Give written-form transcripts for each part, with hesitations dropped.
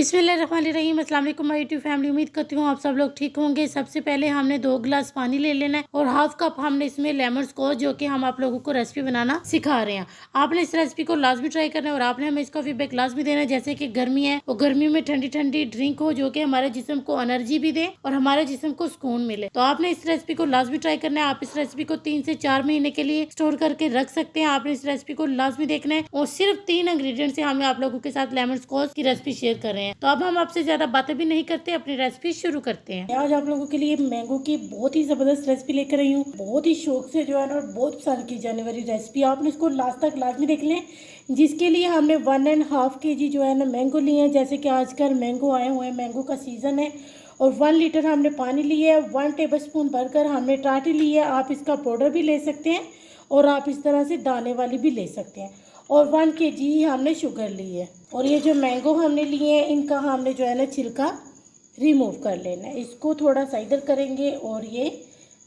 बिस्मिल्लाहिर्रहमानिर्रहीम। अस्सलाम वालेकुम माय यूट्यूब फैमिली। उम्मीद करती हूँ आप सब लोग ठीक होंगे। सबसे पहले हमने 2 गिलास पानी ले लेना है और हाफ कप हमने इसमें लेमन स्क्वॉश, जो कि हम आप लोगों को रेसिपी बनाना सिखा रहे हैं। आपने इस रेसिपी को लाजमी ट्राई करना है और आपने हमें इसका फीडबैक लाजमी देना है। जैसे कि गर्मी है और गर्मियों में ठंडी ठंडी ड्रिंक हो जो कि हमारे जिस्म को एनर्जी भी दे और हमारे जिस्म को सुकून मिले। तो आपने इस रेसिपी को लाजमी ट्राई करना है। आप इस रेसिपी को 3 से 4 महीने के लिए स्टोर करके रख सकते हैं। आपने इस रेसिपी को लाजमी देखना है और सिर्फ 3 इंग्रेडिएंट से हम आप लोगों के साथ लेमन स्क्वॉश की रेसिपी शेयर कर रहे हैं। तो अब हम आपसे ज्यादा बातें भी नहीं करते, अपनी रेसिपी शुरू करते हैं। आज आप लोगों के लिए मैंगो की बहुत ही जबरदस्त रेसिपी लेकर आई हूँ। बहुत ही शौक से जो है ना बहुत पसंद की जाने वाली रेसिपी। आपने इसको लास्ट तक लाजमी देख लें। जिसके लिए हमने 1.5 kg जो है ना मैंगो लिए हैं। जैसे कि आजकल मैंगो आए हुए हैं, मैंगो का सीजन है। और 1 लीटर हमने पानी लिया है। 1 टेबलस्पून भरकर हमने टाटी ली है। आप इसका पाउडर भी ले सकते हैं और आप इस तरह से दाने वाली भी ले सकते हैं। और 1 kg ही हमने शुगर ली है। और ये जो मैंगो हमने लिए हैं इनका हमने जो है ना छिलका रिमूव कर लेना है। इसको थोड़ा सा इधर करेंगे और ये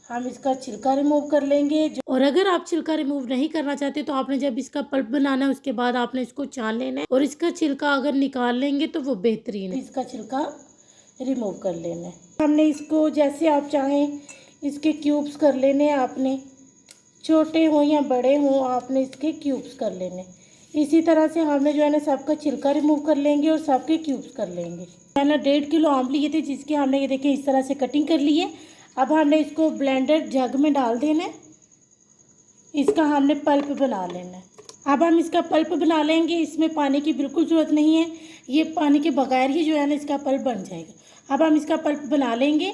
हम इसका छिलका रिमूव कर लेंगे। और अगर आप छिलका रिमूव नहीं करना चाहते तो आपने जब इसका पल्प बनाना है उसके बाद आपने इसको छान लेना है और इसका छिलका अगर निकाल लेंगे तो वो बेहतरीन है। इसका छिलका रिमूव कर लेना है। हमने इसको जैसे आप चाहें इसके क्यूब्स कर लेने हैं। आपने छोटे हों या बड़े हों आपने इसके क्यूब्स कर लेने। इसी तरह से हमने जो है ना सबका छिलका रिमूव कर लेंगे और सबके क्यूब्स कर लेंगे। मैंने 1.5 किलो आम लिए थे जिसके हमने ये देखिए इस तरह से कटिंग कर ली है। अब हमने इसको ब्लेंडर जग में डाल देना है। इसका हमने पल्प बना लेना है। अब हम इसका पल्प बना लेंगे। इसमें पानी की बिल्कुल ज़रूरत नहीं है। ये पानी के बगैर ही जो है ना इसका पल्प बन जाएगा। अब हम इसका पल्प बना लेंगे।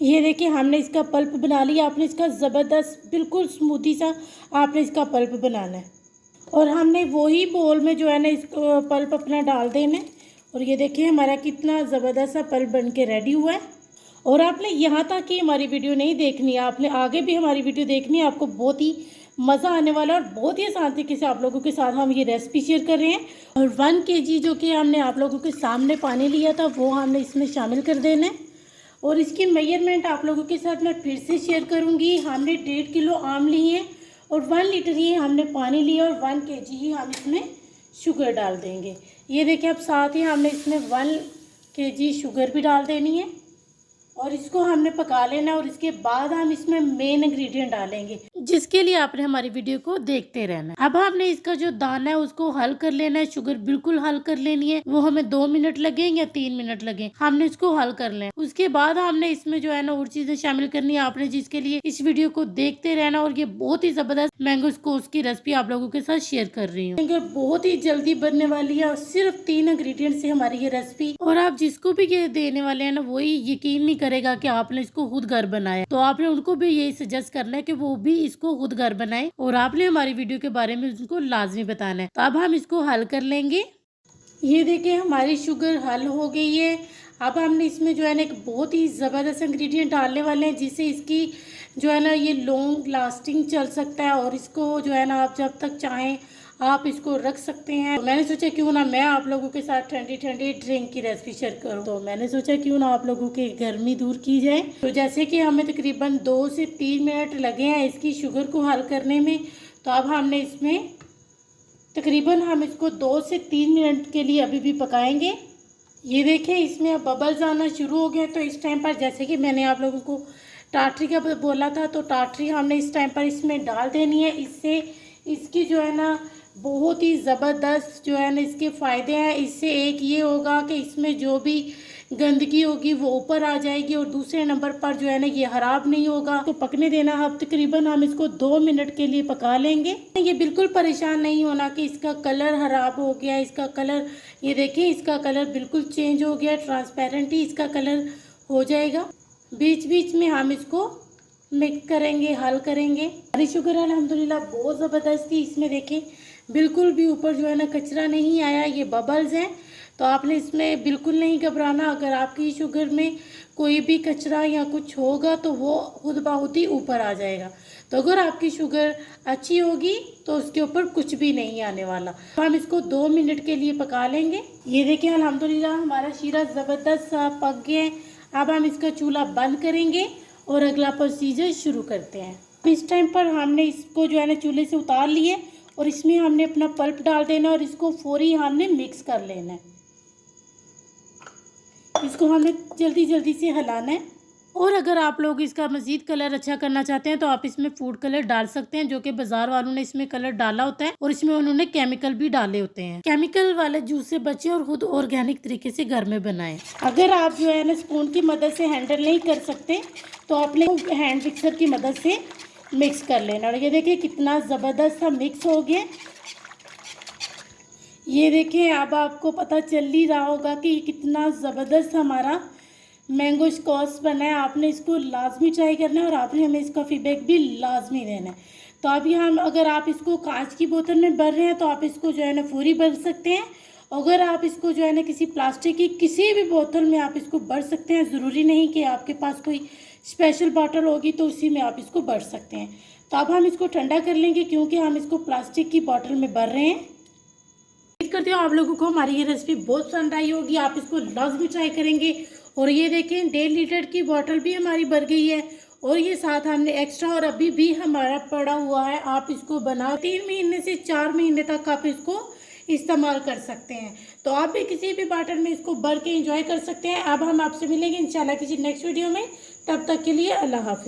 ये देखिए हमने इसका पल्प बना लिया। आपने इसका ज़बरदस्त बिल्कुल स्मूथी सा आपने इसका पल्प बनाना है। और हमने वही बोल में जो है ना इसको पल्प अपना डाल देना है। और ये देखिए हमारा कितना ज़बरदस्त सा पल्प बन के रेडी हुआ है। और आपने यहाँ तक कि हमारी वीडियो नहीं देखनी है, आपने आगे भी हमारी वीडियो देखनी है। आपको बहुत ही मज़ा आने वाला है और बहुत ही आसान तरीके से आप लोगों के साथ हम ये रेसिपी शेयर कर रहे हैं। और 1 kg जो कि हमने आप लोगों के सामने पानी लिया था वो हमने इसमें शामिल कर देना है। और इसकी मेजरमेंट आप लोगों के साथ मैं फिर से शेयर करूँगी। हमने 1.5 किलो आम लिए हैं और 1 लीटर ही हमने पानी लिया और 1 kg ही हम इसमें शुगर डाल देंगे। ये देखिए अब साथ ही हमने इसमें 1 kg शुगर भी डाल देनी है और इसको हमने पका लेना। और इसके बाद हम इसमें मेन इंग्रेडिएंट डालेंगे जिसके लिए आपने हमारी वीडियो को देखते रहना है। अब हमने इसका जो दाना है उसको हल कर लेना है। शुगर बिल्कुल हल कर लेनी है। वो हमें 2 मिनट लगे या 3 मिनट लगे, हमने इसको हल कर लेना। उसके बाद हमने इसमें जो है ना और चीजें शामिल करनी है आपने, जिसके लिए इस वीडियो को देखते रहना। और ये बहुत ही जबरदस्त मैंगो स्क्वॉश की रेसिपी आप लोगों के साथ शेयर कर रही हूँ। बहुत ही जल्दी बनने वाली है और सिर्फ 3 इंग्रेडिएंट से हमारी ये रेसिपी। और आप जिसको भी ये देने वाले हैं ना वही यकीन नहीं करेगा कि आपने इसको खुद घर बनाया। तो आपने उनको भी यही सजेस्ट करना है कि वो भी इसको खुद घर बनाए और आपने हमारी वीडियो के बारे में उनको लाजमी बताना है। तो अब हम इसको हल कर लेंगे। ये देखिए हमारी शुगर हल हो गई है। अब हमने इसमें जो है ना एक बहुत ही ज़बरदस्त इंग्रेडिएंट डालने वाले हैं जिससे इसकी जो है ना ये लॉन्ग लास्टिंग चल सकता है। और इसको जो है ना आप जब तक चाहें आप इसको रख सकते हैं। तो मैंने सोचा क्यों ना मैं आप लोगों के साथ ठंडी ठंडी ड्रिंक की रेसिपी शेयर करूं। तो मैंने सोचा क्यों ना आप लोगों की गर्मी दूर की जाए। तो जैसे कि हमें तकरीबन 2 से 3 मिनट लगे हैं इसकी शुगर को हल करने में। तो अब हमने इसमें तकरीबन हम इसको 2 से 3 मिनट के लिए अभी भी पकाएंगे। ये देखें इसमें अब बबल्स आना शुरू हो गए। तो इस टाइम पर जैसे कि मैंने आप लोगों को टाटरी का बोला था तो टाटरी हमने इस टाइम पर इसमें डाल देनी है। इससे इसकी जो है ना बहुत ही ज़बरदस्त जो है ना इसके फ़ायदे हैं। इससे एक ये होगा कि इसमें जो भी गंदगी होगी वो ऊपर आ जाएगी और दूसरे नंबर पर जो है ना ये ख़राब नहीं होगा। तो पकने देना। अब तकरीबन हम इसको 2 मिनट के लिए पका लेंगे। ये बिल्कुल परेशान नहीं होना कि इसका कलर ख़राब हो गया। इसका कलर ये देखिए इसका कलर बिल्कुल चेंज हो गया, ट्रांसपेरेंट ही इसका कलर हो जाएगा। बीच बीच में हम इसको मिक्स करेंगे, हल करेंगे। हमारी शुगर अल्हम्दुलिल्लाह बहुत ज़बरदस्त थी। इसमें देखें बिल्कुल भी ऊपर जो है ना कचरा नहीं आया, ये बबल्स हैं। तो आपने इसमें बिल्कुल नहीं घबराना। अगर आपकी शुगर में कोई भी कचरा या कुछ होगा तो वो खुद ब खुद ही ऊपर आ जाएगा। तो अगर आपकी शुगर अच्छी होगी तो उसके ऊपर कुछ भी नहीं आने वाला। तो हम इसको 2 मिनट के लिए पका लेंगे। ये देखिए अल्हम्दुलिल्लाह हमारा शीरा ज़बरदस्त पक गया है। अब हम इसका चूल्हा बंद करेंगे और अगला प्रोसीजर शुरू करते हैं। इस टाइम पर हमने इसको जो है ना चूल्हे से उतार लिए और इसमें हमने अपना पल्प डाल देना और इसको फौरी हमने मिक्स कर लेना है। इसको हमें जल्दी जल्दी से हिलाना है। और अगर आप लोग इसका मज़ीद कलर अच्छा करना चाहते हैं तो आप इसमें फूड कलर डाल सकते हैं, जो कि बाजार वालों ने इसमें कलर डाला होता है और इसमें उन्होंने केमिकल भी डाले होते हैं। केमिकल वाले जूस से बचें और खुद ऑर्गेनिक तरीके से घर में बनाएं। अगर आप जो है ना स्पून की मदद से हैंडल नहीं कर सकते तो आपने हैंड मिक्सर की मदद से मिक्स कर लेना। और ये देखिए कितना ज़बरदस्त सा मिक्स हो गया। ये देखें, अब आपको पता चल ही रहा होगा कि कितना ज़बरदस्त हमारा मैंगो स्क्वैश बना है। आपने इसको लाजमी ट्राई करना है और आपने हमें इसका फीडबैक भी लाजमी देना है। तो अभी हम अगर आप इसको कांच की बोतल में भर रहे हैं तो आप इसको जो है ना पूरी भर सकते हैं। अगर आप इसको जो है ना किसी प्लास्टिक की किसी भी बोतल में आप इसको भर सकते हैं। ज़रूरी नहीं कि आपके पास कोई स्पेशल बॉटल होगी तो उसी में आप इसको भर सकते हैं। तो अब हम इसको ठंडा कर लेंगे क्योंकि हम इसको प्लास्टिक की बोतल में भर रहे हैं। उम्मीद करती हूँ आप लोगों को हमारी ये रेसिपी बहुत पसंद आई होगी। आप इसको लाजमी ट्राई करेंगे। और ये देखें 1.5 लीटर की बोतल भी हमारी भर गई है और ये साथ हमने एक्स्ट्रा और अभी भी हमारा पड़ा हुआ है। आप इसको बना 3 महीने से 4 महीने तक आप इसको इस्तेमाल कर सकते हैं। तो आप भी किसी भी बॉटल में इसको भर के एंजॉय कर सकते हैं। अब हम आपसे मिलेंगे इंशाल्लाह किसी नेक्स्ट वीडियो में। तब तक के लिए अल्लाह हाफिज़।